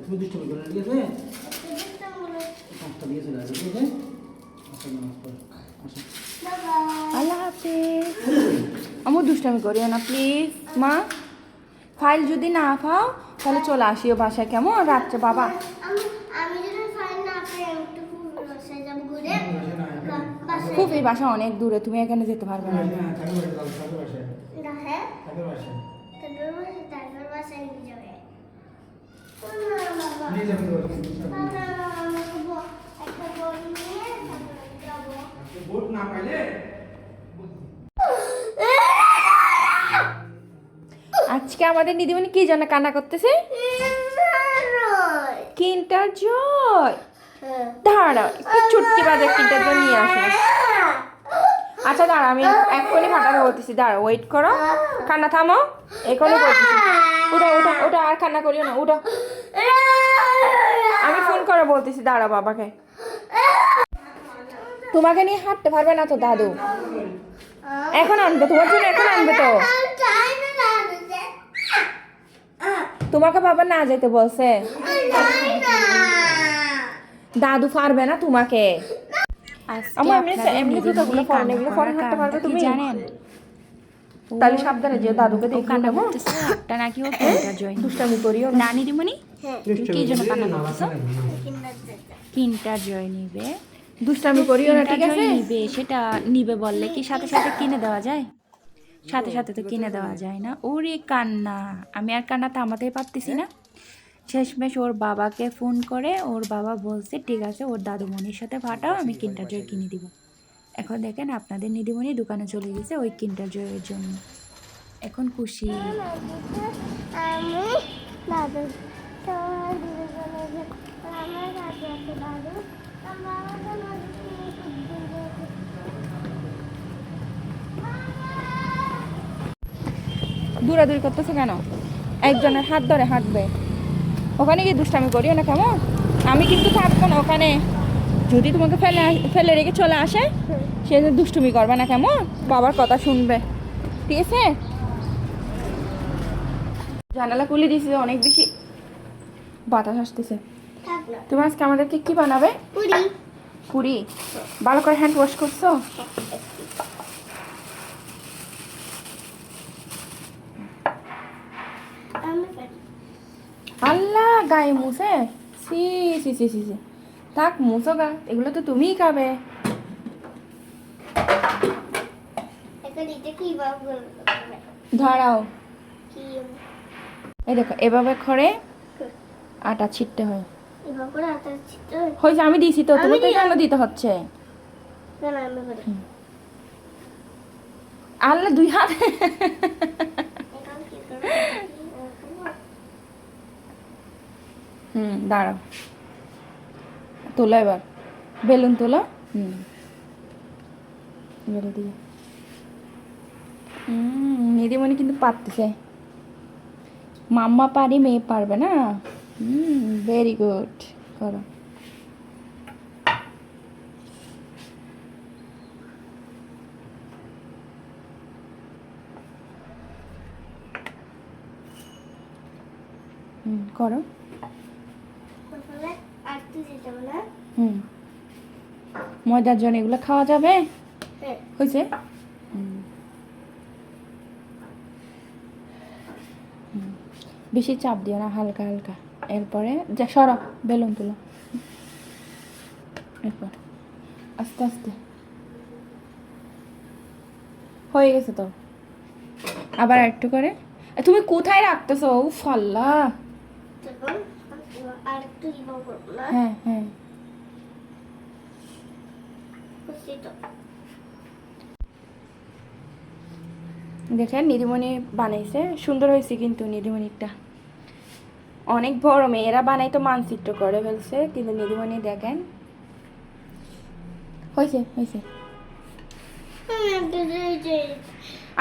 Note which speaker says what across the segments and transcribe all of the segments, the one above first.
Speaker 1: তুমি দুষ্টমি করে ঠিক আছে? পাঁচটা দিয়ে চলে আসবে, ঠিক আছে?
Speaker 2: আল্লাহ হাফেজ। আমার দুষ্টামি করিও না প্লিজ মা। ফাইল যদি না পাও তাহলে চলে আসিও বাসায়, কেমন? রাত্রে বাবা খুব, এই বাসা অনেক দূরে, তুমি এখানে যেতে পারবে না। আজকে আমাদের দিদিমণি কি জন্য কান্না করতেছে? কিন্টার জয়। দাঁড়া, একটু ছুটকি বাজার কিন্টার জয় নিয়ে আসো। আচ্ছা দাঁড়া, আমি এক্ষুনি ফাটাতে বলতেছি, দাঁড়া ওয়েট করো। কান্না থামো, এখনই বলতেছি। ওটা ওটা ওটা আর কান্না করিও না, ওটা আমি ফোন করে বলতেছি, দাঁড়া বাবাকে। তোমাকে নিয়ে হাঁটতে পারবে না তো দাদু, এখন আনবে তোমার জন্য, এখন আনবে তো। তোমাকে বাবা না যেতে বলছে, দাদু পারবে না তোমাকে। আমার এমনি জুতাগুলো পরে, এগুলো পরে হাঁটতে পারবে তুমি, জানেন? তাহলে সাবধানে যেও, দাদুকে দেখো। কান্না করতেছে একটা নাকি ও কিন্টার জয়, দুষ্টামি করিও না দিদিমণি। তুমি কি জন্য কান্না করতেছো? কিন্টার জয় নিবে, দুষ্টামি করিও না, ঠিক আছে? নিবে, সেটা নিবে বললে কি সাথে সাথে কিনে দেওয়া যায়? সাথে সাথে তো কিনে দেওয়া যায় না। ওরে কান্না, আমি আর কান্না থামাতে পারতেছি না। শেষমেশ ওর বাবাকে ফোন করে ওর বাবা বলছে ঠিক আছে ওর দাদুমণির সাথে পাঠাও, আমি কিন্টার জয় কিনে দিব। এখন দেখেন আপনাদের দিদিমণি দোকানে চলে গেছে ওই কিন্টার জয়ের জন্য, এখন খুশি। দৌড়াদৌড়ি করতেছে কেন? একজনের হাত ধরে হাঁটবে, ওখানে গিয়ে দুষ্টামি করিও না কেমন? আমি কিন্তু থাকবো না ওখানে, যদি তোমাকে ফেলে রেখে চলে আসে সে দুষ্টুমি করবে না কেমন? বাবার কথা শুনবে, ঠিক আছে? জানালা খুলে দিয়েছে, অনেক বেশি বাতাস আসতেছে। তুমি আজকে আমাদেরকে কি বানাবে? পুরি। ভালো করে হ্যান্ড ওয়াশ করছো? আল্লাহ, গায়ে মুছে? সি সি সি সি, থাক মুছো গা, এগুলো তো তুমিই খাবে। ধরাও, এই দেখো এভাবে করে আটা ছিটতে হয়। হয়েছে, আমি দিয়েছি তো, তোমাকে কেন দিতে হচ্ছে? আল্লাহ, দুই হাত। দাঁড়াও, তোলো এবার, বেলুন তোলো। বেলে দিয়ে দিদিমণি কিন্তু পারতেছে, মাম্মা পারি মেয়ে পারবে না। ভেরি গুড, করো। করো। ময়দার জন্য এগুলো খাওয়া যাবে? হয়েছে। বেশি চাপ দিও না, হালকা হালকা। এরপরে যা সরো, বেলুন তুলো। এরপর আস্তে আস্তে, হয়ে গেছে তো। আবার একটু করে। তুমি কোথায় রাখতেছো? উফ আল্লাহ। হ্যাঁ হ্যাঁ, দেখেন নিধিমণি বানাইছে, সুন্দর হয়েছে কিন্তু নিধিমণিরটা অনেক বড়। মেয়েরা বানাই তো মানচিত্র করে ফেলছে, কিন্তু নিধিমণি দেখেন হয়েছে হয়েছে।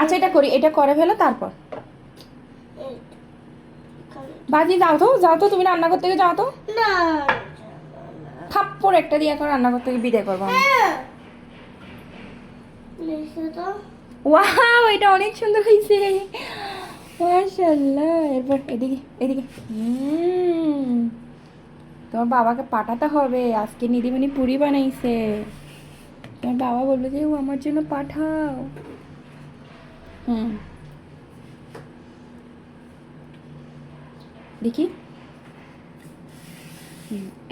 Speaker 2: আচ্ছা এটা করি, এটা করে ফেলো, তারপর বাজি। যাও তো, যাও তো, তুমি রান্না করতে যাও তো। থাপ্পড় একটা দিয়ে এখন রান্না করতে বিদায় করবো আমি। ওয়াও, এটা অনেক সুন্দর হয়েছে, মাশাআল্লাহ। এরপর এদিকে এদিকে। তোমার বাবাকে পাঠাতে হবে, আজকে নিধিমণি পুরি বানাইছে। তোমার বাবা বলবে যে ও আমার জন্য পাঠাও। দেখি।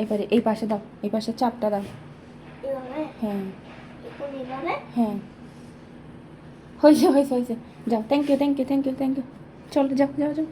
Speaker 2: এবারে এই পাশে দাও, এই পাশে চাপটা দাও। হ্যাঁ হ্যাঁ, হয়েছে হয়েছে হয়েছে। যাও, thank you thank you thank you thank you. চলো যাও যাও যাও।